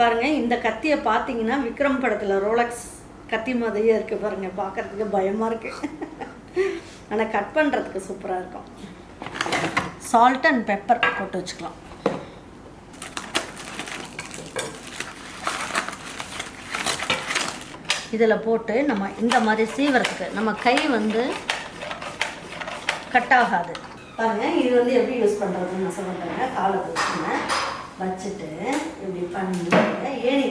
பாருங்கள், இந்த கத்தியை பார்த்தீங்கன்னா விக்ரம் படத்தில் ரோலக்ஸ் கத்தி மாதிரியே இருக்குது பாருங்கள். பார்க்குறதுக்கு பயமாக இருக்குது, ஆனால் கட் பண்ணுறதுக்கு சூப்பராக இருக்கும். சால்ட் அண்ட் பெப்பர் போட்டு வச்சுக்கலாம். இதில் போட்டு நம்ம இந்த மாதிரி சீவறதுக்கு நம்ம கை வந்து கட் ஆகாது. பாருங்கள், இது வந்து எப்படி யூஸ் பண்ணுறதுன்னு நான் சொல்லுறேங்க. காலை வச்சுட்டு இப்படி பண்ணி ஏணி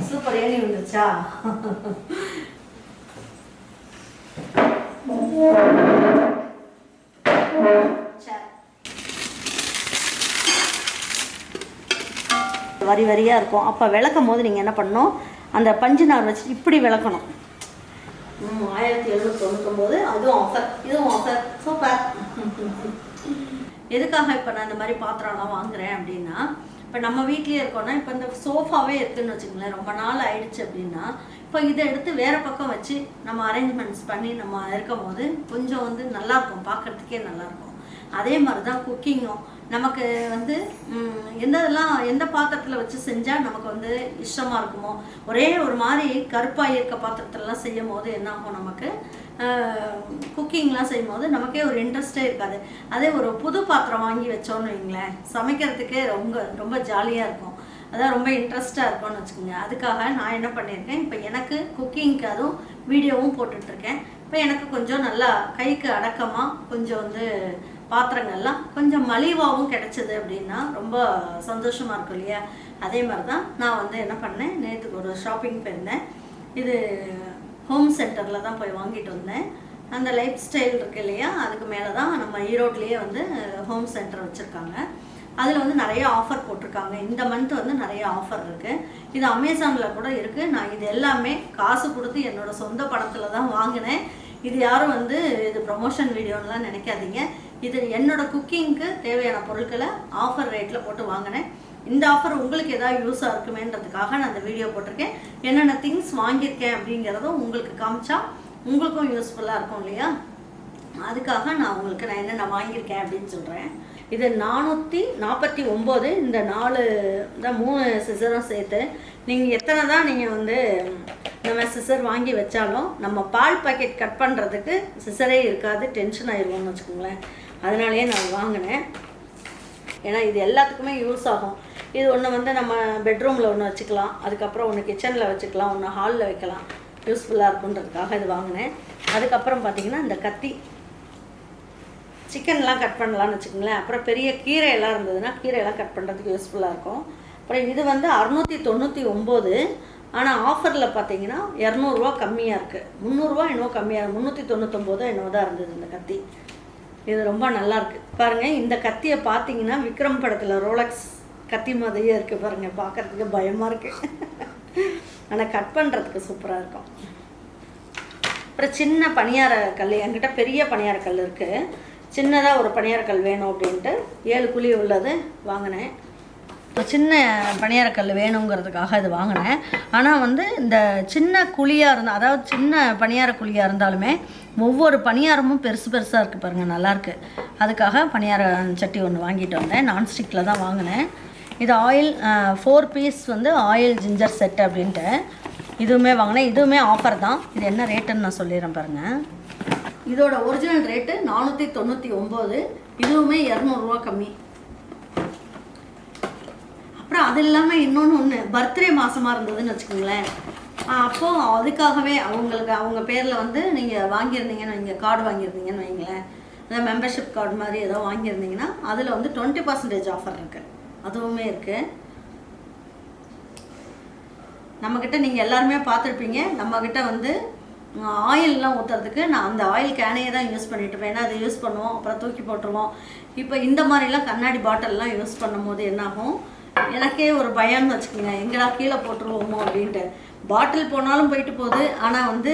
சூப்பர் ஏணி வந்துருச்சா? வரி வரியாக இருக்கும். அப்போ விளக்கும் போது நீங்கள் என்ன பண்ணணும், அந்த பஞ்சு நார் வச்சு இப்படி விளக்கணும். 1799 அதுவும் ஆஃபர், இதுவும் ஆஃபர், சூப்பர். எதுக்காக இப்போ நான் இந்த மாதிரி பாத்திரம்லாம் வாங்குகிறேன் அப்படின்னா, இப்போ நம்ம வீட்லேயே இருக்கோன்னா, இப்போ இந்த சோஃபாவே இருக்குதுன்னு வச்சுக்கோங்களேன், ரொம்ப நாள் ஆயிடுச்சு அப்படின்னா, இப்போ இதை எடுத்து வேறு பக்கம் வச்சு நம்ம அரேஞ்ச்மெண்ட்ஸ் பண்ணி நம்ம இருக்கும் போது கொஞ்சம் வந்து நல்லாயிருக்கும், பார்க்குறதுக்கே நல்லாயிருக்கும். அதே மாதிரி தான் குக்கிங்கும். நமக்கு வந்து எந்த பாத்திரத்தில் வச்சு செஞ்சால் நமக்கு வந்து இஷ்டமாக இருக்குமோ, ஒரே ஒரு மாதிரி கருப்பாக இருக்க பாத்திரத்துலலாம் செய்யும் போது என்ன ஆகும், நமக்கு குக்கிங்லாம் செய்யும் போது நமக்கே ஒரு இன்ட்ரெஸ்டே இருக்காது. அதே ஒரு புது பாத்திரம் வாங்கி வச்சோன்னு வைங்களேன், சமைக்கிறதுக்கே ரொம்ப ஜாலியாக இருக்கும், அதான் ரொம்ப இன்ட்ரெஸ்ட்டாக இருக்கும்னு வச்சுக்கோங்க. அதுக்காக நான் என்ன பண்ணியிருக்கேன், இப்போ எனக்கு குக்கிங்க்கு அதுவும் வீடியோவும் போட்டுட்ருக்கேன். இப்போ எனக்கு கொஞ்சம் நல்லா கைக்கு அடக்கமாக கொஞ்சம் வந்து பாத்திரங்கள்லாம் கொஞ்சம் மலிவாகவும் கிடச்சிது அப்படின்னா ரொம்ப சந்தோஷமாக இருக்கும் இல்லையா? அதே மாதிரி தான் நான் வந்து என்ன பண்ணேன், நேற்றுக்கு ஒரு ஷாப்பிங் போயிருந்தேன். இது ஹோம் சென்டரில் தான் போய் வாங்கிட்டு வந்தேன். அந்த லைஃப் ஸ்டைல் இருக்குது இல்லையா, அதுக்கு மேலே தான் நம்ம ஈரோட்லேயே வந்து ஹோம் சென்டர் வச்சுருக்காங்க. அதில் வந்து நிறைய ஆஃபர் போட்டிருக்காங்க. இந்த மந்த் வந்து நிறைய ஆஃபர் இருக்குது. இது அமேசானில் கூட இருக்குது. நான் இது எல்லாமே காசு கொடுத்து என்னோடய சொந்த பணத்தில் தான் வாங்கினேன். இது யாரும் வந்து இது ப்ரொமோஷன் வீடியோன்னெலாம் நினைக்காதீங்க. இது என்னோட குக்கிங்க்கு தேவையான பொருட்களை ஆஃபர் ரேட்டில் போட்டு வாங்கினேன். இந்த ஆஃபர் உங்களுக்கு ஏதாவது யூஸாக இருக்குமேன்றதுக்காக நான் அந்த வீடியோ போட்டிருக்கேன். என்னென்ன திங்ஸ் வாங்கியிருக்கேன் அப்படிங்கிறதும் உங்களுக்கு காமிச்சா உங்களுக்கும் யூஸ்ஃபுல்லாக இருக்கும் இல்லையா? அதுக்காக நான் உங்களுக்கு நான் என்னென்ன வாங்கியிருக்கேன் அப்படின்னு சொல்கிறேன். இது 449. இந்த 3 சிசரும் சேர்த்து நீங்கள் எத்தனை தான் நீங்கள் வந்து நம்ம சிசர் வாங்கி வச்சாலும் நம்ம பால் பாக்கெட் கட் பண்ணுறதுக்கு சிசரே இருக்காது, டென்ஷன் ஆயிடுவோம்னு வச்சுக்கோங்களேன். அதனாலேயே நான் வாங்கினேன். ஏன்னா இது எல்லாத்துக்குமே யூஸ் ஆகும். இது ஒன்று வந்து நம்ம பெட்ரூமில் ஒன்று வச்சுக்கலாம், அதுக்கப்புறம் ஒன்று கிச்சனில் வச்சுக்கலாம், ஒன்று ஹாலில் வைக்கலாம், யூஸ்ஃபுல்லாக இருக்குன்றதுக்காக இது வாங்கினேன். அதுக்கப்புறம் பார்த்திங்கன்னா இந்த கத்தி, சிக்கன்லாம் கட் பண்ணலான்னு வச்சுக்கோங்களேன். அப்புறம் பெரிய கீரையெல்லாம் இருந்ததுன்னா கீரையெல்லாம் கட் பண்ணுறதுக்கு யூஸ்ஃபுல்லாக இருக்கும். அப்புறம் இது வந்து 699. ஆனால் ஆஃபரில் பார்த்தீங்கன்னா 200 ரூபா கம்மியாக இருக்குது. 300 ரூபா என்னவோ கம்மியாக, 399 என்னவோ தான் இருந்தது இந்த கத்தி. இது ரொம்ப நல்லாயிருக்கு பாருங்கள். இந்த கத்தியை பார்த்தீங்கன்னா விக்ரம் படத்தில் ரோலக்ஸ் கத்தி மாதிரியே இருக்குது பாருங்கள், பார்க்குறதுக்கு பயமாக இருக்குது, ஆனால் கட் பண்ணுறதுக்கு சூப்பராக இருக்கும். அப்புறம் சின்ன பணியார கல், என்கிட்ட பெரிய பணியார கல் இருக்குது, சின்னதாக ஒரு பணியார கல் வேணும் அப்படின்ட்டு 7 குழி உள்ளது வாங்கினேன். சின்ன பணியாரக்கல் வேணுங்கிறதுக்காக இது வாங்கினேன். ஆனால் வந்து இந்த சின்ன குழியாக இருந்தால், அதாவது சின்ன பணியார குழியாக இருந்தாலுமே ஒவ்வொரு பணியாரமும் பெருசாக இருக்குது பாருங்கள், நல்லாயிருக்கு. அதுக்காக பணியார சட்டி ஒன்று வாங்கிட்டு வந்தேன். நான்ஸ்டிக்கில் தான் வாங்கினேன். இது ஆயில் 4 பீஸ் வந்து ஆயில் ஜிஞ்சர் செட் அப்படின்ட்டு இதுவுமே வாங்கினேன். இதுவுமே ஆஃபர் தான். இது என்ன ரேட்டுன்னு நான் சொல்லிடுறேன் பாருங்கள். இதோட ஒரிஜினல் ரேட்டு 499. இதுவுமே 200 ரூபா கம்மி. அப்புறம் அது இல்லாமல் இன்னொன்று பர்த்டே மாதமாக இருந்ததுன்னு வச்சுக்கோங்களேன். அப்போது அதுக்காகவே அவங்க பேரில் வந்து நீங்கள் வாங்கியிருந்தீங்கன்னு வைங்க, கார்டு வாங்கியிருந்தீங்கன்னு வைங்களேன், அந்த மெம்பர்ஷிப் கார்டு மாதிரி ஏதோ வாங்கியிருந்தீங்கன்னா அதில் வந்து 20% ஆஃபர் இருக்குது. அதுவுமே இருக்குது. நம்மக்கிட்ட நீங்கள் எல்லாருமே பார்த்துருப்பீங்க, நம்மக்கிட்ட வந்து ஆயிலெலாம் ஊற்றுறதுக்கு நான் அந்த ஆயில் கேனையே தான் யூஸ் பண்ணிட்டுருப்பேன். ஏன்னா அதை யூஸ் பண்ணுவோம், அப்புறம் தூக்கி போட்டுருவோம். இப்போ இந்த மாதிரிலாம் கண்ணாடி பாட்டிலெலாம் யூஸ் பண்ணும் போது என்னாகும், எனக்கே ஒரு பயம்னு வச்சுக்கோங்க, எங்கடா கீழே போட்டுருவோமோ அப்படின்ட்டு. பாட்டில் போனாலும் போயிட்டு போகுது, ஆனால் வந்து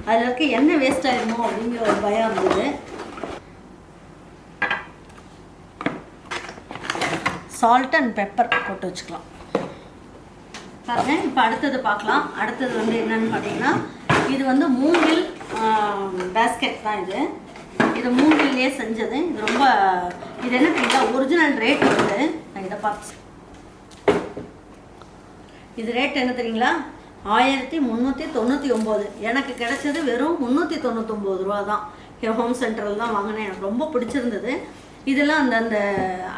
அதில் இருக்க எண்ணெய் வேஸ்ட் ஆகிடுமோ அப்படிங்கிற ஒரு பயம் இருந்தது. சால்ட் அண்ட் பெப்பர் போட்டு வச்சுக்கலாம் பாருங்க. இப்போ அடுத்தது பார்க்கலாம். அடுத்தது வந்து என்னன்னு பார்த்தீங்கன்னா, இது வந்து மூங்கில் பேஸ்கெட் தான். இது மூங்கிலே செஞ்சது. இது ரொம்ப இது என்ன பண்ணீங்களா, ஒரிஜினல் ரேட் வந்து நான் இதை இந்த பாக்ஸ். இது ரேட் என்ன தெரியுங்களா? 1399. எனக்கு கிடைச்சது வெறும் 399 ரூபா தான். ஹோம் சென்டரில் தான் வாங்கினேன். எனக்கு ரொம்ப பிடிச்சிருந்தது. இதெல்லாம் அந்த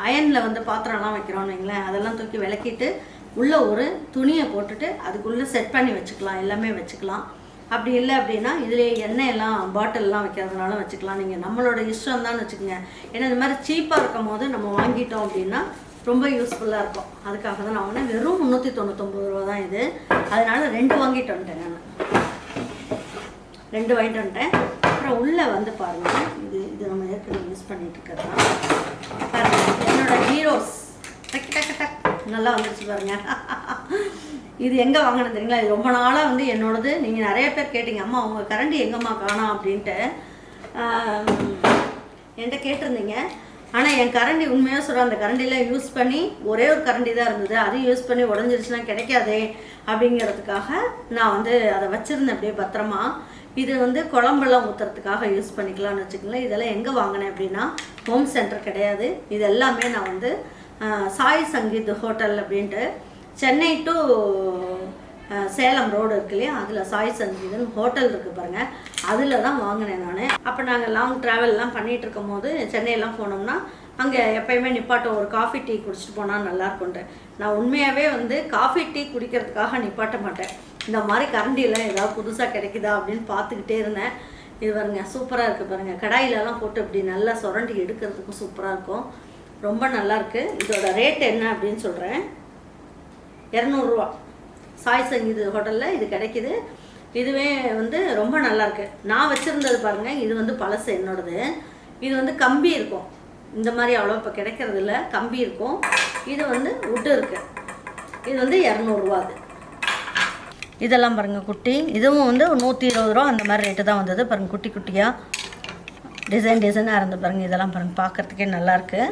அயனில் வந்து பாத்திரம்லாம் வைக்கிறோன்னு வைங்களேன், அதெல்லாம் தூக்கி விளக்கிட்டு உள்ளே ஒரு துணியை போட்டுட்டு அதுக்குள்ளே செட் பண்ணி வச்சுக்கலாம், எல்லாமே வச்சுக்கலாம். அப்படி இல்லை அப்படின்னா இதிலே எண்ணெயெல்லாம் பாட்டிலெலாம் வைக்கிறதுனால வச்சுக்கலாம். நீங்கள் நம்மளோட இஷ்டம் தான் வச்சுக்கோங்க. ஏன்னா இந்த மாதிரி சீப்பாக இருக்கும் போது நம்ம வாங்கிட்டோம் அப்படின்னா ரொம்ப யூஸ்ஃபுல்லாக இருக்கும். அதுக்காக தான் நான் வாங்கினேன். வெறும் 399 ரூபா தான் இது. அதனால் 2 வாங்கிட்டு வந்துட்டேன். நான் 2 வாங்கிட்டு வந்துட்டேன். அப்புறம் உள்ளே வந்து பாருங்கள், இது நம்ம ஏற்கனவே யூஸ் பண்ணிட்டு இருக்கிறது தான். பாருங்கள், என்னோட ஹீரோஸ் டக் டக் டக் நல்லா வந்துருச்சு பாருங்க. இது எங்கே வாங்கினது தெரியுங்களா? இது ரொம்ப நாளாக வந்து என்னோடது. நீங்கள் நிறைய பேர் கேட்டீங்க, அம்மா உங்கள் கரண்டி எங்கம்மா காணோம் அப்படின்ட்டு என்கிட்ட கேட்டிருந்தீங்க. ஆனால் என் கரண்டி உண்மையாக சொல்கிறேன், அந்த கரண்டிலாம் யூஸ் பண்ணி ஒரே ஒரு கரண்டி தான் இருந்தது. அதையும் யூஸ் பண்ணி உடஞ்சிருச்சுன்னா கிடைக்காதே அப்படிங்கிறதுக்காக நான் வந்து அதை வச்சுருந்தேன் அப்படியே பத்திரமா. இது வந்து குழம்பெல்லாம் ஊற்றுறதுக்காக யூஸ் பண்ணிக்கலாம்னு வச்சுக்கோங்களேன். இதெல்லாம் எங்கே வாங்கினேன் அப்படின்னா ஹோம் சென்டர் கிடையாது. இது எல்லாமே நான் வந்து சாய் சங்கீத் ஹோட்டல் அப்படின்ட்டு சென்னை டு சேலம் ரோடு இருக்கு இல்லையா, அதில் சாய் சங்கீதன் ஹோட்டல் இருக்குது பாருங்கள், அதில் தான் வாங்கினேன் நான். அப்போ நாங்கள் லாங் ட்ராவல்லாம் பண்ணிகிட்டு இருக்கும் போது சென்னையெல்லாம் போனோம்னா அங்கே எப்போயுமே நிப்பாட்டம் ஒரு காஃபி டீ குடிச்சிட்டு போனால் நல்லாயிருக்குன்ட்டு. நான் உண்மையாகவே வந்து காஃபி டீ குடிக்கிறதுக்காக நிப்பாட்ட மாட்டேன். இந்த மாதிரி கரண்டியெல்லாம் ஏதாவது புதுசாக கிடைக்குதா அப்படின்னு பார்த்துக்கிட்டே இருந்தேன். இது பாருங்க சூப்பராக இருக்குது பாருங்கள். கடாயிலலாம் போட்டு இப்படி நல்லா சுரண்டி எடுக்கிறதுக்கும் சூப்பராக இருக்கும். ரொம்ப நல்லாயிருக்கு. இதோட ரேட் என்ன அப்படின்னு சொல்கிறேன். 200 ரூபா. சாய் சங்கீத் ஹோட்டலில் இது கிடைக்கிது. இதுவே வந்து ரொம்ப நல்லாயிருக்கு. நான் வச்சுருந்தது பாருங்கள், இது வந்து பழசு என்னோடது. இது வந்து கம்பி இருக்கும். இந்த மாதிரி அவ்வளோ இப்போ கிடைக்கிறது இல்லை, கம்பி இருக்கும். இது வந்து உட்டு இருக்குது. இது வந்து 200 ரூபா. அது இதெல்லாம் பாருங்கள் குட்டி. இதுவும் வந்து 120 ரூபா அந்த மாதிரி ரேட்டு தான் வந்தது. பாருங்கள் குட்டி குட்டியாக டிசைனாக இருந்து பாருங்கள். இதெல்லாம் பாருங்கள் பார்க்குறதுக்கே நல்லாயிருக்கு.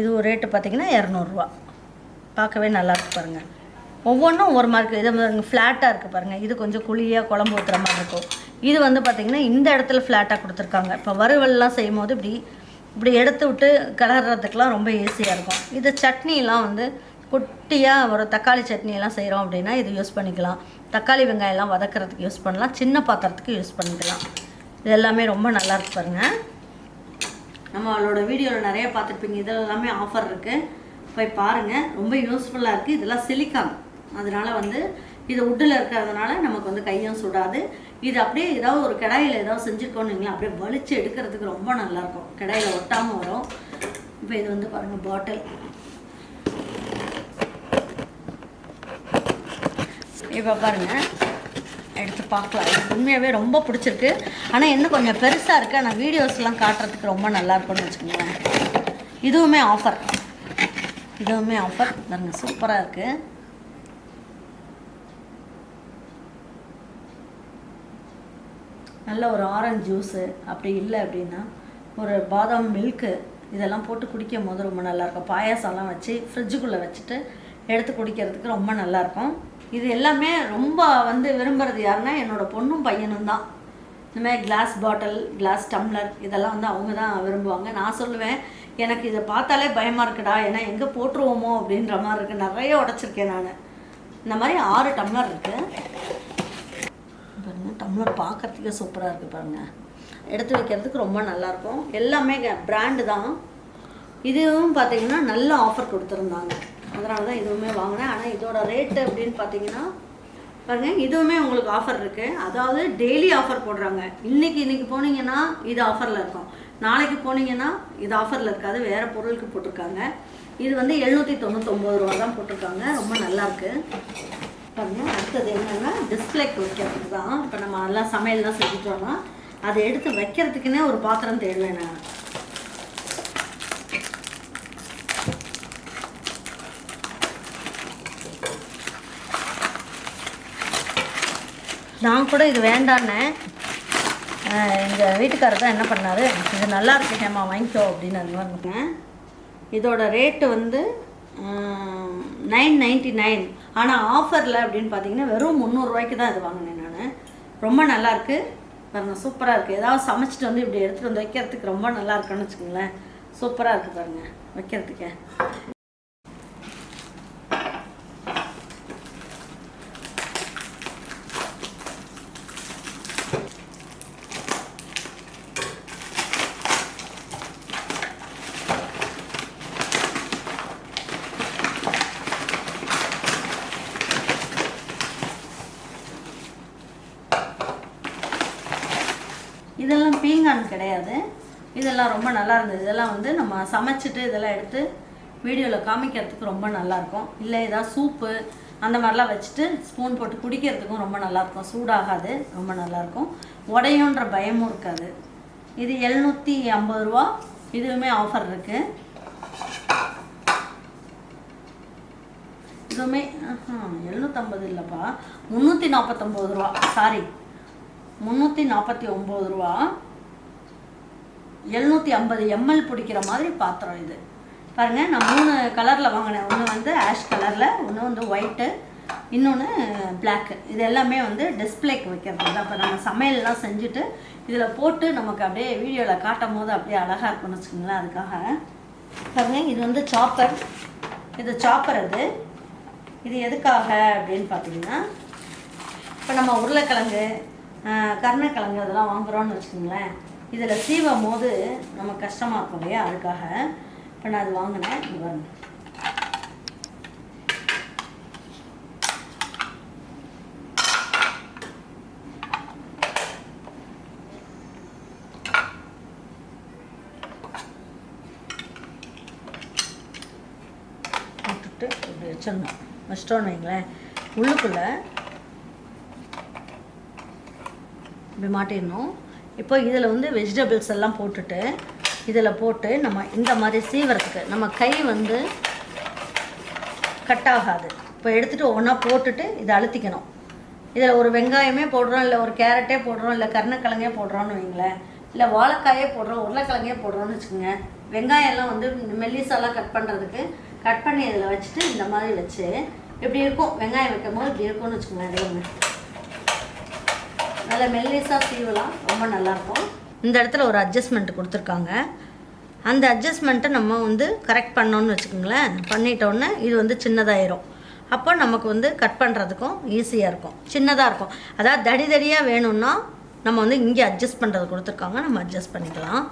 இது ஒரு ரேட்டு பார்த்திங்கன்னா 200 ரூபா. பார்க்கவே நல்லாயிருக்கு பாருங்கள். ஒவ்வொன்றும் ஒரு மாதிரி இருக்குது. இது பாருங்கள் ஃப்ளாட்டாக இருக்குது பாருங்கள். இது கொஞ்சம் குழியாக குழம்பு ஊற்றுற மாதிரி இருக்கும். இது வந்து பார்த்திங்கன்னா இந்த இடத்துல ஃப்ளாட்டாக கொடுத்துருக்காங்க. இப்போ வறுவல்லாம் செய்யும் போது இப்படி எடுத்து விட்டு கிளறதுக்கெலாம் ரொம்ப ஈஸியாக இருக்கும். இது சட்னிலாம் வந்து குட்டியாக ஒரு தக்காளி சட்னியெல்லாம் செய்கிறோம் அப்படின்னா இது யூஸ் பண்ணிக்கலாம். தக்காளி வெங்காயம்லாம் வதக்கிறதுக்கு யூஸ் பண்ணலாம். சின்ன பாத்திரத்துக்கு யூஸ் பண்ணிக்கலாம். இது எல்லாமே ரொம்ப நல்லாயிருக்கு பாருங்கள். நம்மளோட வீடியோவில் நிறைய பார்த்துருப்பீங்க. இதில் எல்லாமே ஆஃபர் இருக்குது, போய் பாருங்கள். ரொம்ப யூஸ்ஃபுல்லாக இருக்குது. இதெல்லாம் சிலிக்கான், அதனால் வந்து இது உட்டில் இருக்கிறதுனால நமக்கு வந்து கையும் சுடாது. இது அப்படியே ஏதாவது ஒரு கடாயில் ஏதாவது செஞ்சுருக்கோன்னு அப்படியே வலிச்சு எடுக்கிறதுக்கு ரொம்ப நல்லாயிருக்கும். கடாயில் ஒட்டாமல் வரும். இப்போ இது வந்து பாருங்கள் பாட்டில். இப்போ பாருங்கள் எடுத்து பார்க்கலாம். எனக்கு உண்மையாகவே ரொம்ப பிடிச்சிருக்கு. ஆனால் இன்னும் கொஞ்சம் பெருசாக இருக்குது. ஆனால் வீடியோஸ்லாம் காட்டுறதுக்கு ரொம்ப நல்லாயிருக்கும்னு வச்சுக்கோங்களேன். இதுவுமே ஆஃபர் பாருங்கள், சூப்பராக இருக்குது. நல்ல ஒரு ஆரஞ்சு ஜூஸு அப்படி இல்லை அப்படின்னா ஒரு பாதாம் மில்க்கு இதெல்லாம் போட்டு குடிக்கும் போது ரொம்ப நல்லாயிருக்கும். பாயாசம்லாம் வச்சு ஃப்ரிட்ஜுக்குள்ளே வச்சுட்டு எடுத்து குடிக்கிறதுக்கு ரொம்ப நல்லாயிருக்கும். இது எல்லாமே ரொம்ப வந்து விரும்புகிறது யாருன்னா என்னோடய பொண்ணும் பையனும் தான். இந்தமாதிரி கிளாஸ் பாட்டில், கிளாஸ் டம்ளர் இதெல்லாம் வந்து அவங்க தான் விரும்புவாங்க. நான் சொல்லுவேன், எனக்கு இதை பார்த்தாலே பயமாக இருக்குடா, ஏன்னா எங்கே போட்டுருவோமோ அப்படின்ற மாதிரி இருக்குது. நிறைய உடச்சிருக்கேன் நான். இந்த மாதிரி 6 டம்ளர் இருக்குது பாருங்கள். டம்ளர் பார்க்குறதுக்கே சூப்பராக இருக்குது பாருங்கள். எடுத்து வைக்கிறதுக்கு ரொம்ப நல்லாயிருக்கும். எல்லாமே பிராண்டு தான். இதுவும் பார்த்திங்கன்னா நல்ல ஆஃபர் கொடுத்துருந்தாங்க, அதனால தான் இதுவுமே வாங்கினேன். ஆனால் இதோட ரேட்டு அப்படின்னு பார்த்தீங்கன்னா பாருங்கள், இதுவுமே உங்களுக்கு ஆஃபர் இருக்குது. அதாவது டெய்லி ஆஃபர் போடுறாங்க. இன்றைக்கி போனீங்கன்னா இது ஆஃபரில் இருக்கும், நாளைக்கு போனீங்கன்னா இது ஆஃபரில் இருக்காது, வேறு பொருளுக்கு போட்டிருக்காங்க. இது வந்து 799 ரூபா தான் போட்டிருக்காங்க. ரொம்ப நல்லாயிருக்கு பாருங்கள். அடுத்தது என்னென்னா டிஸ்பிளேக்கு வைக்கிறது தான். இப்போ நம்ம எல்லாம் சமையல்லாம் செஞ்சுட்டோம்னா அதை எடுத்து வைக்கிறதுக்குன்னே ஒரு பாத்திரம் தேடுவேன் நான். நான் கூட இது வேண்டான்னு எங்கள் வீட்டுக்காரர் தான் என்ன பண்ணார், இது நல்லா இருக்கு ஹேமா வாங்கிக்கோ அப்படின்னு அது மாதிரி. இதோட ரேட்டு வந்து 999. ஆனால் ஆஃபரில் அப்படின்னு பார்த்தீங்கன்னா வெறும் 300 ரூபாய்க்கு தான் இது வாங்கினேன் நான். ரொம்ப நல்லாயிருக்கு பாருங்கள், சூப்பராக இருக்குது. ஏதாவது சமைச்சிட்டு வந்து இப்படி எடுத்துகிட்டு வந்து வைக்கிறதுக்கு ரொம்ப நல்லா இருக்குன்னு வச்சுக்கோங்களேன். சூப்பராக இருக்குது பாருங்கள் வைக்கிறதுக்கு. இதெல்லாம் பீங்கான் கிடையாது, இதெல்லாம் ரொம்ப நல்லா இருந்தது. இதெல்லாம் வந்து நம்ம சமைச்சிட்டு இதெல்லாம் எடுத்து வீடியோவில் காமிக்கிறதுக்கு ரொம்ப நல்லாயிருக்கும். இல்லை ஏதாவது சூப்பு அந்த மாதிரிலாம் வச்சுட்டு ஸ்பூன் போட்டு குடிக்கிறதுக்கும் ரொம்ப நல்லாயிருக்கும். சூடாகாது, ரொம்ப நல்லாயிருக்கும். உடையுன்ற பயமும் இருக்காது. இது 750 ரூபா. இதுவுமே ஆஃபர் இருக்குது. இதுவுமே 750 இல்லைப்பா, 349 ரூபா. சாரி, 349 ரூபா. 750 ml பிடிக்கிற மாதிரி பாத்திரம் இது. பாருங்கள், நான் 3 கலரில் வாங்கினேன். ஒன்று வந்து ஆஷ் கலரில், ஒன்று வந்து ஒயிட்டு, இன்னொன்று பிளாக்கு. இது எல்லாமே வந்து டிஸ்பிளேக்கு வைக்கிறது தான். இப்போ நம்ம சமையல்லாம் செஞ்சுட்டு இதில் போட்டு நமக்கு அப்படியே வீடியோவில் காட்டும் போது அப்படியே அழகாக இருக்கும்னு வச்சுக்கோங்களேன். அதுக்காக பாருங்கள், இது வந்து சாப்பர். இது சாப்பர். இது எதுக்காக அப்படின்னு பார்த்தீங்கன்னா, இப்போ நம்ம உருளைக்கிழங்கு, கருணக்கிழங்கு அதெல்லாம் வாங்குகிறோன்னு வச்சுக்கோங்களேன், இதில் சீவும் போது நம்ம கஷ்டமாக இருக்கும் இல்லையா, அதுக்காக இப்போ நான் அது வாங்கினேன். இது பாருங்க, போட்டுட்டு இப்படி வச்சிடணும். வச்சிட்டோன்னு வைங்களேன், உள்ளுக்குள்ளே இப்படி மாட்டிடணும். இப்போ இதில் வந்து வெஜிடபிள்ஸ் எல்லாம் போட்டுட்டு இதில் போட்டு நம்ம இந்த மாதிரி சீவறதுக்கு நம்ம கை வந்து கட் ஆகாது. இப்போ எடுத்துகிட்டு ஒவ்வொன்றா போட்டுட்டு இதை அழுத்திக்கணும். இதில் ஒரு வெங்காயமே போடுறோம், இல்லை ஒரு கேரட்டே போடுறோம், இல்லை கருணக்கிழங்கே போடுறோன்னு வைங்களேன், இல்லை வாழைக்காயே போடுறோம், உருளைக்கிழங்கே போடுறோன்னு வச்சுக்கோங்க. வெங்காயம்லாம் வந்து மெல்லிசாலாம் கட் பண்ணுறதுக்கு கட் பண்ணி இதில் வச்சுட்டு இந்த மாதிரி வச்சு இப்படி இருக்கும். வெங்காயம் வைக்கும் போது இப்படி இருக்கும்னு வச்சுக்கோங்க. அதே ஒன்று நல்ல மெல்லிசாக சீவலாம், ரொம்ப நல்லாயிருக்கும். இந்த இடத்துல ஒரு அட்ஜஸ்ட்மெண்ட் கொடுத்துருக்காங்க. அந்த அட்ஜஸ்ட்மெண்ட்டை நம்ம வந்து கரெக்ட் பண்ணோன்னு வச்சுக்கோங்களேன். பண்ணிட்டோன்னே இது வந்து சின்னதாயிரும். அப்போ நமக்கு வந்து கட் பண்ணுறதுக்கும் ஈஸியாக இருக்கும், சின்னதாக இருக்கும். அதாவது தடிதடியாக வேணும்னா நம்ம வந்து இங்கே அட்ஜஸ்ட் பண்ணுறது கொடுத்துருக்காங்க, நம்ம அட்ஜஸ்ட் பண்ணிக்கலாம்.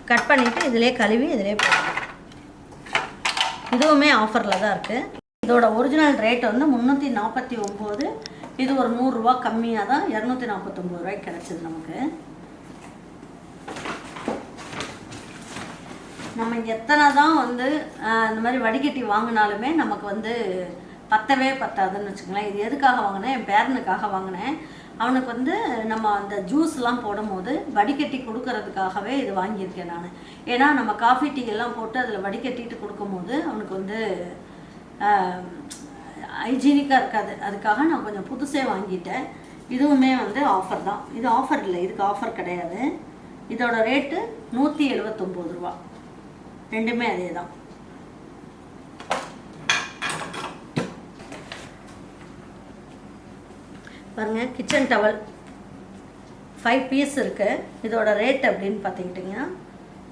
கட் பண்ணிவிட்டு இதிலே கழுவி இதிலே போடலாம். இதுவுமே ஆஃபரில் தான் இருக்குது. இதோட ஒரிஜினல் ரேட் வந்து 349. இது ஒரு 100 ரூபா கம்மியாக தான் 249 ரூபாய்க்கு கிடச்சிது நமக்கு. நம்ம எத்தனை தான் வந்து இந்த மாதிரி வடிகட்டி வாங்கினாலுமே நமக்கு வந்து பத்தவே பத்தாதுன்னு வச்சுக்கோங்களேன். இது எதுக்காக வாங்கினேன், என் பேரனுக்காக வாங்கினேன். அவனுக்கு வந்து நம்ம அந்த ஜூஸ்லாம் போடும்போது வடிகட்டி கொடுக்கறதுக்காகவே இது வாங்கியிருக்கேன் நான். ஏன்னா நம்ம காஃபி டீ எல்லாம் போட்டு அதில் வடிகட்டிட்டு கொடுக்கும்போது அவனுக்கு வந்து ஹைஜீனிக்காக இருக்காது. அதுக்காக நான் கொஞ்சம் புதுசே வாங்கிட்டேன். இதுவுமே வந்து ஆஃபர் தான். இது ஆஃபர் இல்லை, இதுக்கு ஆஃபர் கிடையாது. இதோட ரேட்டு 179 ரூபா. ரெண்டுமே அதே தான். பாருங்கள், கிச்சன் டவல் 5 பீஸ் இருக்குது. இதோட ரேட் அப்படின்னு பார்த்துக்கிட்டிங்கன்னா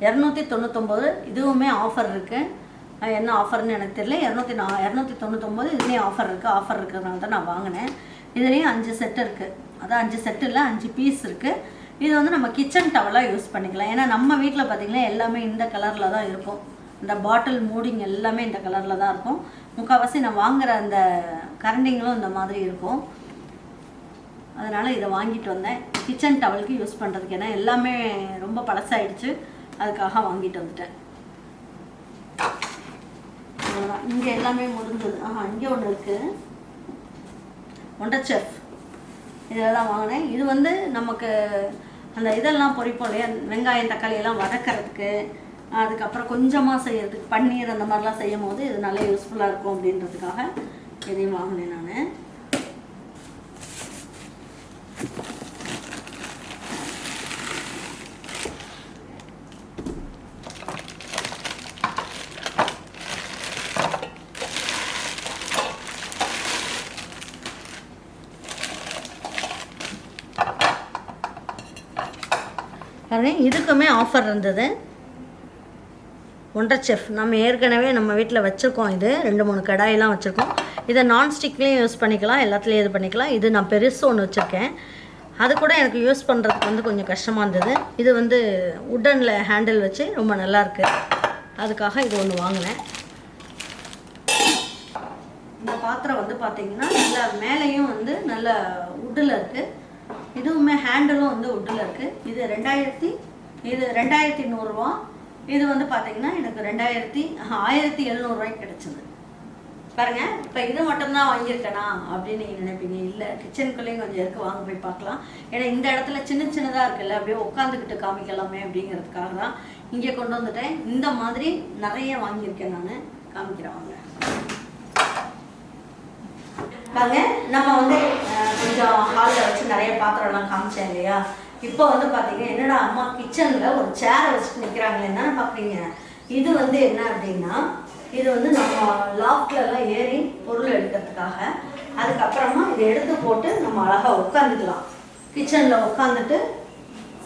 299. இதுவுமே ஆஃபர் இருக்குது. என்ன ஆஃபர்னு எனக்கு தெரியல. 299 இதுலேயும் ஆஃபர் இருக்குது. ஆஃபர் இருக்கிறதுனால தான் நான் வாங்கினேன். இதுலேயும் 5 செட்டு இருக்குது. அதான் 5 செட்டு இல்லை, 5 பீஸ் இருக்குது. இது வந்து நம்ம கிச்சன் டவலாக யூஸ் பண்ணிக்கலாம். ஏன்னா நம்ம வீட்டில் பார்த்திங்கன்னா எல்லாமே இந்த கலரில் தான் இருக்கும். இந்த பாட்டில் மூடிங் எல்லாமே இந்த கலரில் தான் இருக்கும். முக்கால்வாசி நான் வாங்குகிற அந்த கரண்டிங்களும் இந்த மாதிரி இருக்கும். அதனால் இதை வாங்கிட்டு வந்தேன் கிச்சன் டவலுக்கு யூஸ் பண்ணுறதுக்கு. ஏன்னா எல்லாமே ரொம்ப பழசாயிடுச்சு, அதுக்காக வாங்கிட்டு வந்துட்டேன். இங்கே எல்லாமே முடிஞ்சது. இங்கே ஒன்று இருக்குது, ஒண்டர் செஃப். இதில் தான் வாங்கினேன். இது வந்து நமக்கு அந்த இதெல்லாம் பொரிப்போம் இல்லையா, வெங்காயம் தக்காளி எல்லாம் வதக்கிறதுக்கு, அதுக்கப்புறம் கொஞ்சமாக செய்யறதுக்கு, பன்னீர் அந்த மாதிரிலாம் செய்யும் போது இது நல்லா யூஸ்ஃபுல்லாக இருக்கும் அப்படின்றதுக்காக இதையும் வாங்கினேன் நான். பாருங்கள், இதுக்குமே ஆஃபர் இருந்தது. ஒண்டர் செஃப் நம்ம ஏற்கனவே நம்ம வீட்டில் வச்சுருக்கோம். இது 2-3 கடாயெல்லாம் வச்சுருக்கோம். இதை நான்ஸ்டிக்லேயும் யூஸ் பண்ணிக்கலாம், எல்லாத்துலேயும் இது பண்ணிக்கலாம். இது நான் பெருசு ஒன்று வச்சுருக்கேன். அது கூட எனக்கு யூஸ் பண்ணுறதுக்கு வந்து கொஞ்சம் கஷ்டமாக இருந்தது. இது வந்து உட்டனில் ஹேண்டில் வச்சு ரொம்ப நல்லாயிருக்கு. அதுக்காக இது ஒன்று வாங்கினேன். இந்த பாத்திரம் வந்து பார்த்திங்கன்னா நல்லா மேலேயும் வந்து நல்ல உட்டில் இருக்குது. இதுவுமே ஹேண்டிலும் வந்து உட்டில் இருக்குது. இது 2100 ரூபா. இது வந்து பார்த்திங்கன்னா எனக்கு 1700 ரூபாய்க்கு கிடச்சிது. பாருங்கள், இப்போ இது மட்டும்தான் வாங்கியிருக்கேனா அப்படின்னு நீங்கள் நினைப்பீங்க. இல்லை, கிச்சனுக்குள்ளேயும் கொஞ்சம் இருக்குது, வாங்க போய் பார்க்கலாம். ஏன்னா இந்த இடத்துல சின்னதாக இருக்குல்ல, அப்படியே உட்காந்துக்கிட்டு காமிக்கலாமே அப்படிங்கிறதுக்காக தான் இங்கே கொண்டு வந்துட்டேன். இந்த மாதிரி நிறைய வாங்கியிருக்கேன், நான் காமிக்கிறேன் வாங்க. பாருங்க, நம்ம வந்து கொஞ்சம் ஹாலில் வச்சு நிறைய பாத்திரம்லாம் காமிச்சேன் இல்லையா. இப்போ வந்து பார்த்தீங்கன்னா என்னடா அம்மா கிச்சனில் ஒரு சேரை வச்சுட்டு நிற்கிறாங்களே என்னன்னு பார்க்குறீங்க. இது வந்து என்ன அப்படின்னா, இது வந்து நம்ம லாஃப்ட்லலாம் ஏறி பொருள் எடுக்கிறதுக்காக. அதுக்கப்புறமா இதை எடுத்து போட்டு நம்ம அழகாக உட்காந்துக்கலாம். கிச்சனில் உட்காந்துட்டு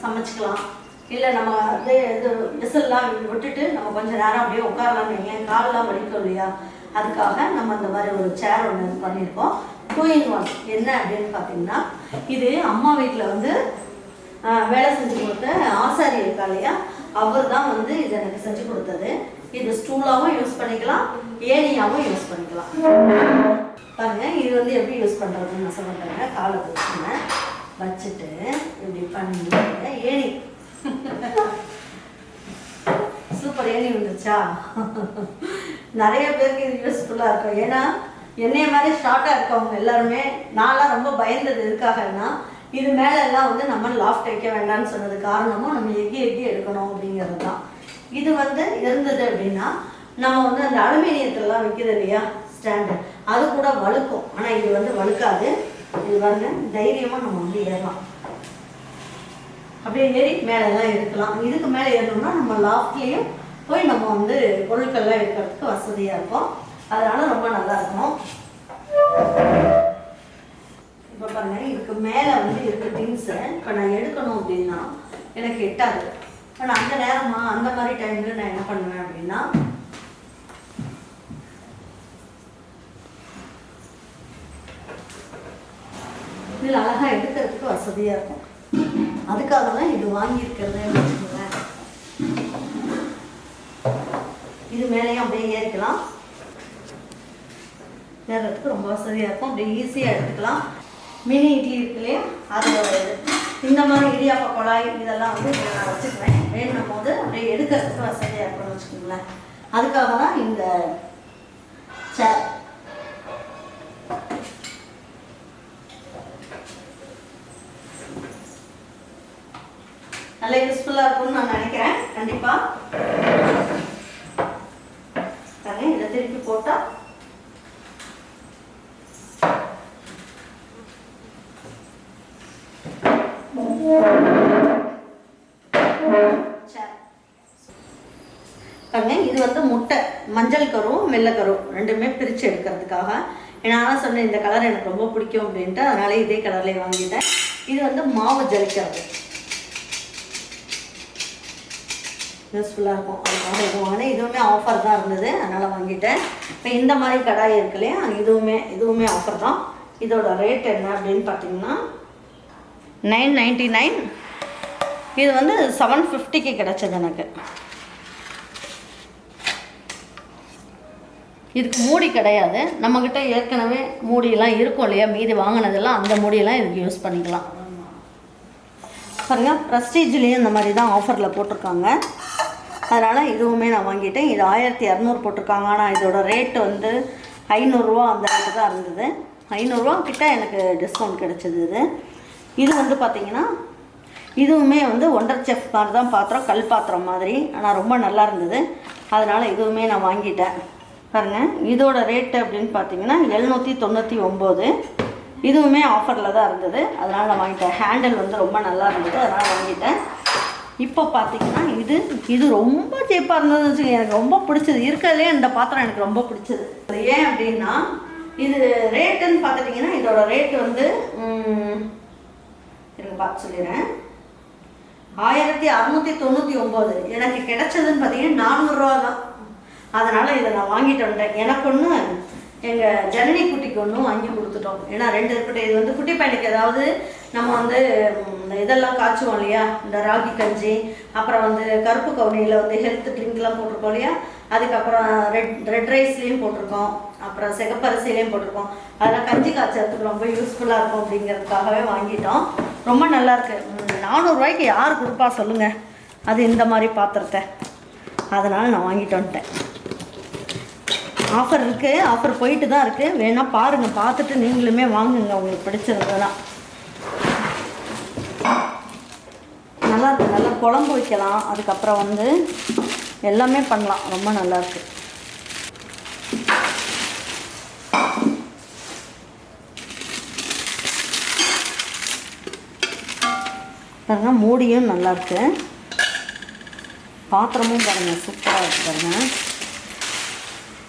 சமைச்சிக்கலாம். இல்லை நம்ம அப்படியே இது விசில்லாம் விட்டுட்டு நம்ம கொஞ்சம் நேரம் அப்படியே உட்காரலாம்னு வைங்களேன், காலெலாம் வலிக்கும் இல்லையா. அதுக்காக நம்ம அந்த மாதிரி ஒரு சேர் ஒன்று பண்ணியிருக்கோம். 2-in-1 என்ன அப்படின்னு பார்த்தீங்கன்னா, இது அம்மா வீட்டில் வந்து வேலை செஞ்சு கொடுத்த ஆசாரி இருக்கா இல்லையா, அவர் தான் வந்து இதை எனக்கு செஞ்சு கொடுத்தது. இது ஸ்டூலாகவும் யூஸ் பண்ணிக்கலாம், ஏணியாகவும் யூஸ் பண்ணிக்கலாம். பாருங்கள், இது வந்து எப்படி யூஸ் பண்ணுறதுன்னு நான் சொல்லிட்டேங்க. காலை வச்சுட்டு இப்படி பண்ணி ஏணி சூப்பர் ஏணி வந்துச்சா. நிறைய பேருக்கு இது யூஸ்ஃபுல்லாக இருக்கும். ஏன்னா என்னைய மாதிரி ஷார்ட்டாக இருக்கவங்க எல்லாருமே, நான்லாம் ரொம்ப பயந்தது எதுக்காகன்னா, இது மேலெல்லாம் வந்து நம்ம லாஃப்ட் வைக்க வேண்டாம்னு சொன்னது காரணமும் நம்ம எக்கி எடுக்கணும் அப்படிங்கிறது தான். இது வந்து இருந்தது அப்படின்னா நம்ம வந்து அந்த அலுமினியத்திலலாம் வைக்கிறது இல்லையா ஸ்டாண்டு, அது கூட வழுக்கும். ஆனால் இது வந்து வழுக்காது. இது பாருங்க, தைரியமாக நம்ம வந்து ஏறலாம். அப்படியே ஏறி மேலெல்லாம் எடுக்கலாம். இதுக்கு மேலே ஏறணும்னா நம்ம லாஃப்ட்லேயும் போய் நம்ம வந்து பொருட்கள்லாம் எடுக்கிறதுக்கு வசதியாக இருக்கும். அதனால் ரொம்ப நல்லாயிருக்கும். இப்போ பாருங்கள், இதுக்கு மேலே வந்து இருக்க திங்ஸை இப்போ நான் எடுக்கணும் அப்படின்னா எனக்கு எட்டாது. இப்போ நான் அந்த நேரமா அந்த மாதிரி டைமில் நான் என்ன பண்ணுவேன் அப்படின்னா, இதில் அழகாக எடுக்கிறதுக்கு வசதியாக இருக்கும். அதுக்காக தான் இது வாங்கியிருக்கிறது வச்சுக்கோங்களேன். இது மேலேயும் அப்படியே ஏறிக்கலாம், ஏறுறதுக்கு ரொம்ப வசதியாக இருக்கும். அப்படியே ஈஸியாக எடுத்துக்கலாம். மினி இட்லி இருக்கு இல்லையா, அதோட இது இந்த மாதிரி இடியாப்ப குழாய் இதெல்லாம் வந்து நான் வச்சுக்குவேன். வேணும் போது அப்படியே எடுக்கிறதுக்கு வசதியாக இருக்கும்னு வச்சுக்கோங்களேன். அதுக்காக தான் இந்த சேர். நல்லா யூஸ்ஃபுல்லாக இருக்கும்னு நான் நினைக்கிறேன். கண்டிப்பாக இதை திருப்பி போட்டால் இது வந்து முட்டை மஞ்சள் கரும் வெள்ளை கரும் ரெண்டுமே பிரித்து எடுக்கிறதுக்காக. நான் சொன்னேன் இந்த கலர் எனக்கு ரொம்ப பிடிக்கும் அப்படின்ட்டு, அதனால இதே கலர்லேயே வாங்கிட்டேன். இது வந்து மாவு ஜலிக்கிறது யூஸ்ஃபுல்லாக இருக்கும். அதுக்காக இது வாங்கினேன். இதுவுமே ஆஃபர் தான் இருந்தது, அதனால் வாங்கிட்டேன். இப்போ இந்த மாதிரி கடாய் இருக்கு இல்லையா, இதுவுமே ஆஃபர் தான். இதோட ரேட் என்ன அப்படின்னு பார்த்தீங்கன்னா 999. இது வந்து 750க்கு கிடச்சது எனக்கு. இதுக்கு மூடி கிடையாது, நம்மக்கிட்ட ஏற்கனவே மூடியெல்லாம் இருக்கும் இல்லையா, மீதி வாங்கினதெல்லாம் அந்த மூடியெல்லாம் இதுக்கு யூஸ் பண்ணிக்கலாம். பாருங்கள், ப்ரெஸ்டீஜ்லேயும் இந்த மாதிரி தான் ஆஃபரில் போட்டிருக்காங்க. அதனால் இதுவுமே நான் வாங்கிட்டேன். இது 1200 போட்டிருக்காங்க. ஆனால் இதோட ரேட்டு வந்து 500 ரூபா அந்த ரேட்டு தான் இருந்தது. 500 ரூபா கிட்ட எனக்கு டிஸ்கவுண்ட் கிடச்சிது. இது வந்து பார்த்திங்கன்னா இதுவுமே வந்து ஒண்டர் செஃப் மாதிரி தான் பாத்திரம், கல் பாத்திரம் மாதிரி. ஆனால் ரொம்ப நல்லா இருந்தது, அதனால் இதுவுமே நான் வாங்கிட்டேன். பாருங்கள், இதோட ரேட்டு அப்படின்னு பார்த்தீங்கன்னா 799. இதுவுமே ஆஃபரில் தான் இருந்தது, அதனால் நான் வாங்கிட்டேன். ஹேண்டில் வந்து ரொம்ப நல்லா இருந்தது, அதனால் வாங்கிட்டேன். இப்போ பார்த்தீங்கன்னா இது ரொம்ப சீப்பாக இருந்ததுன்னு வச்சுக்கோங்க. எனக்கு ரொம்ப பிடிச்சது இருக்கிறதுலே இந்த பாத்திரம் எனக்கு ரொம்ப பிடிச்சது. ஏன் அப்படின்னா இது ரேட்டுன்னு பார்த்துட்டிங்கன்னா இதோட ரேட்டு வந்து எனக்கு பார்த்து சொல்லிடுறேன். 1699. எனக்கு கிடைச்சதுன்னு பார்த்தீங்கன்னா 400 ரூபா தான். அதனால் இதை நான் வாங்கிட்டு வந்துட்டேன். எனக்கு ஒன்று, எங்கள் ஜனனி குட்டிக்கு ஒன்றும் வாங்கி கொடுத்துட்டோம். ஏன்னா 2 இருக்கட்டும். இது வந்து குட்டி பையனுக்கு ஏதாவது நம்ம வந்து இதெல்லாம் காய்ச்சுவோம் இல்லையா, இந்த ராகி கஞ்சி, அப்புறம் வந்து கருப்பு கவுனியில் வந்து ஹெல்த் ட்ரிங்க்லாம் போட்டிருக்கோம் இல்லையா, அதுக்கப்புறம் ரெட் ரைஸ்லேயும் போட்டிருக்கோம், அப்புறம் சிகப்பரிசிலையும் போட்டிருக்கோம். அதெல்லாம் கஞ்சி காய்ச்சறதுக்கு ரொம்ப யூஸ்ஃபுல்லாக இருக்கும் அப்படிங்கிறதுக்காகவே வாங்கிட்டோம். ரொம்ப நல்லாயிருக்கு. 400 ரூபாய்க்கு யார் கொடுப்பா சொல்லுங்கள், அது இந்த மாதிரி பாத்திரத்தை. அதனால் நான் வாங்கிட்டு வந்துட்டேன். ஆஃபர் இருக்குது, ஆஃபர் போயிட்டு தான் இருக்குது. வேணால் பாருங்கள், பார்த்துட்டு நீங்களுமே வாங்குங்க உங்களுக்கு பிடிச்சிருந்ததுன்னா. நல்லாயிருக்கு. நல்லா குழம்பு வைக்கலாம், அதுக்கப்புறம் வந்து எல்லாமே பண்ணலாம். ரொம்ப நல்லாயிருக்கு. பாருங்க, மூடியும் நல்லாயிருக்கு, பாத்திரமும் பாருங்கள் சூப்பராக இருக்குது பாருங்கள்.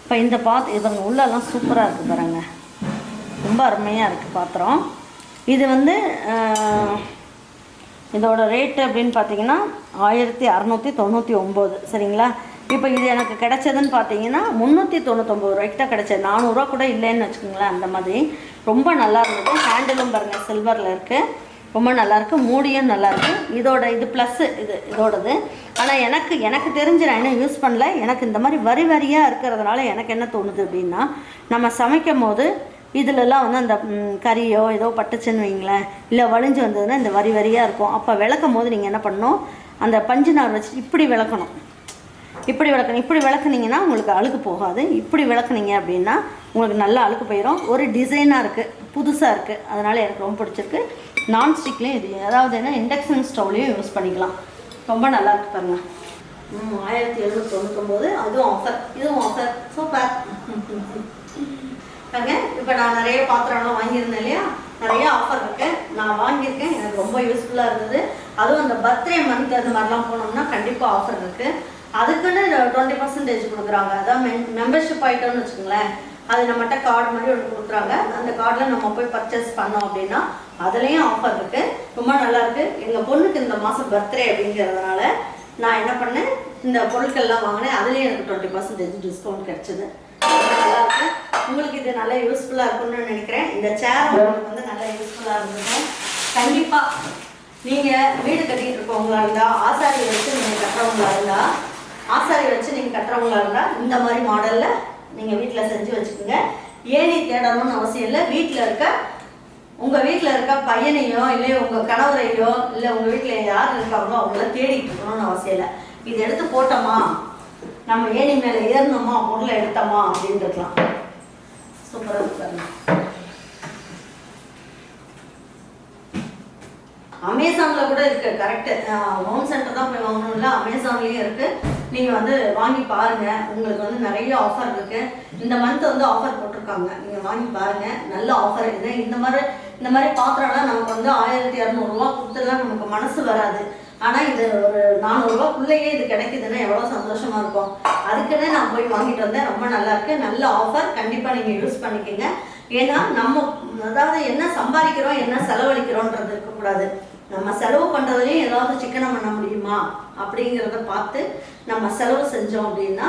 இப்போ இந்த இவங்க உள்ளெல்லாம் சூப்பராக இருக்குது பாருங்கள், ரொம்ப அருமையாக இருக்குது பாத்திரம். இது வந்து இதோட ரேட்டு அப்படின்னு பார்த்தீங்கன்னா 1699, சரிங்களா. இப்போ இது எனக்கு கிடைச்சதுன்னு பார்த்தீங்கன்னா 399 ரூபாய்க்கு தான் கிடைச்சது. 400 ரூபா கூட இல்லைன்னு வச்சுக்கோங்களேன். அந்த மாதிரி ரொம்ப நல்லா இருந்தது. ஹேண்டிலும் பாருங்கள் சில்வரில் இருக்குது, ரொம்ப நல்லாயிருக்கு. மூடியும் நல்லாயிருக்கு. இது ப்ளஸ்ஸு, இதோடது. ஆனால் எனக்கு தெரிஞ்சு நான் இன்னும் யூஸ் பண்ணல. எனக்கு இந்த மாதிரி வரியாக இருக்கிறதுனால எனக்கு என்ன தோணுது அப்படின்னா, நம்ம சமைக்கும் போது இதிலெல்லாம் வந்து அந்த கறியோ ஏதோ பட்டுச்சுன்னு வைங்களேன், இல்லை வலிஞ்சு வந்ததுன்னா இந்த வரியாக இருக்கும். அப்போ விளக்கும் போது நீங்கள் என்ன பண்ணணும், அந்த பஞ்சு நார் வச்சு இப்படி விளக்கணும். இப்படி விளக்குனீங்கன்னா உங்களுக்கு அழுக்கு போகாது. இப்படி விளக்குனீங்க அப்படின்னா உங்களுக்கு நல்லா அழுக்கு போயிடும். ஒரு டிசைனாக இருக்குது, புதுசாக இருக்குது. அதனால் எனக்கு ரொம்ப பிடிச்சிருக்கு. நான்ஸ்டிக்லேயும் இது, அதாவது என்ன, இண்டக்ஷன் ஸ்டவ்லேயும் யூஸ் பண்ணிக்கலாம். ரொம்ப நல்லாயிருக்கு பாருங்கள். 1799, அதுவும் ஆஃபர், இதுவும் ஆஃபர். சூப்பர் பாருங்க. இப்போ நான் நிறைய பாத்திரம்லாம் வாங்கியிருந்தேன் இல்லையா, நிறைய ஆஃபர் இருக்குது. நான் வாங்கியிருக்கேன், எனக்கு ரொம்ப யூஸ்ஃபுல்லாக இருந்தது. அதுவும் அந்த பர்த்டே மந்த் அந்த மாதிரிலாம் போனோம்னா கண்டிப்பாக ஆஃபர் இருக்குது. அதுக்குன்னு 20% கொடுக்குறாங்க. அதான் மெம்பர்ஷிப் ஆகிட்டோம்னு வச்சுக்கோங்களேன், அது நம்மகிட்ட கார்டு மாதிரி ஒன்று கொடுக்குறாங்க. அந்த கார்டில் நம்ம போய் பர்ச்சேஸ் பண்ணோம் அப்படின்னா அதுலேயும் ஆஃபர் இருக்குது. ரொம்ப நல்லாயிருக்கு. எங்கள் பொண்ணுக்கு இந்த மாதம் பர்த்டே அப்படிங்கிறதுனால நான் என்ன பண்ணேன், இந்த பொருட்கள்லாம் வாங்கினேன். அதுலேயும் எனக்கு 20% டிஸ்கவுண்ட் கிடச்சிது. நல்லாயிருக்கு. உங்களுக்கு இது நல்லா யூஸ்ஃபுல்லாக இருக்குன்னு நினைக்கிறேன். இந்த சேர் உங்களுக்கு வந்து நல்லா யூஸ்ஃபுல்லாக இருந்திருக்கும். கண்டிப்பாக நீங்கள் வீடு கட்டிகிட்டு இருக்கவங்களா இருந்தால், ஆசாரி வச்சு நீங்கள் கட்டுறவங்களா இருந்தால் இந்த மாதிரி மாடலில் நீங்கள் வீட்டில் செஞ்சு வச்சுக்கோங்க. ஏணி தேடணும்னு அவசியம் இல்லை. உங்கள் வீட்டில் இருக்க பையனையோ இல்லை உங்கள் கணவரையோ இல்லை உங்கள் வீட்டில் யார் இருக்காங்களோ அவங்கள தேடிட்டு இருக்கணும்னு அவசியம் இல்லை. இது எடுத்து போட்டோமா, நம்ம ஏணி மேலே ஏறணுமா, பொருளை எடுத்தோமா அப்படின்னு இருக்கலாம். சூப்பராக இருக்காங்க. அமேசானில் கூட இருக்குது. கரெக்டு, ஹோம் சென்டர் தான் போய் வாங்கணும் இல்லை, அமேசான்லேயும் இருக்குது. நீங்கள் வந்து வாங்கி பாருங்கள். உங்களுக்கு வந்து நிறைய ஆஃபர் இருக்குது. இந்த மந்த் வந்து ஆஃபர் போட்டிருக்காங்க. நீங்கள் வாங்கி பாருங்கள், நல்ல ஆஃபர் இது. இந்த மாதிரி பாத்திரம்லாம் நமக்கு வந்து 1200 ரூபா கொடுத்துலாம் நமக்கு மனசு வராது. ஆனால் இது ஒரு 400 ரூபாக்குள்ளேயே இது கிடைக்குதுன்னா எவ்வளோ சந்தோஷமாக இருக்கும். அதுக்குன்னு நான் போய் வாங்கிட்டு வந்தேன். ரொம்ப நல்லாயிருக்கு, நல்ல ஆஃபர். கண்டிப்பாக நீங்கள் யூஸ் பண்ணிக்கோங்க. ஏன்னா நம்ம அதாவது என்ன சம்பாதிக்கிறோம், என்ன செலவழிக்கிறோன்றது இருக்கக்கூடாது. நம்ம செலவு பண்ணுறதுலையும் ஏதாவது சிக்கனம் பண்ண முடியுமா அப்படிங்கிறத பார்த்து நம்ம செலவு செஞ்சோம் அப்படின்னா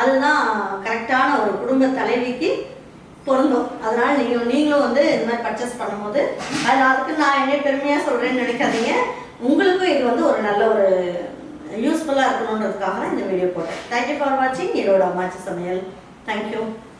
அதுதான் கரெக்டான ஒரு குடும்ப தலைவிக்கு பொருந்தும். அதனால் நீங்களும் வந்து இந்த மாதிரி பர்ச்சேஸ் பண்ணும்போது அதுக்கு நான் என்ன பெருமையாக சொல்கிறேன்னு நினைக்காதீங்க. உங்களுக்கும் இது வந்து ஒரு நல்ல ஒரு யூஸ்ஃபுல்லாக இருக்கணுன்றதுக்காக தான் இந்த வீடியோ போட்டேன். தேங்க்யூ ஃபார் வாட்சிங் ஈரோடு அம்மாச்சி சமையல். தேங்க்யூ.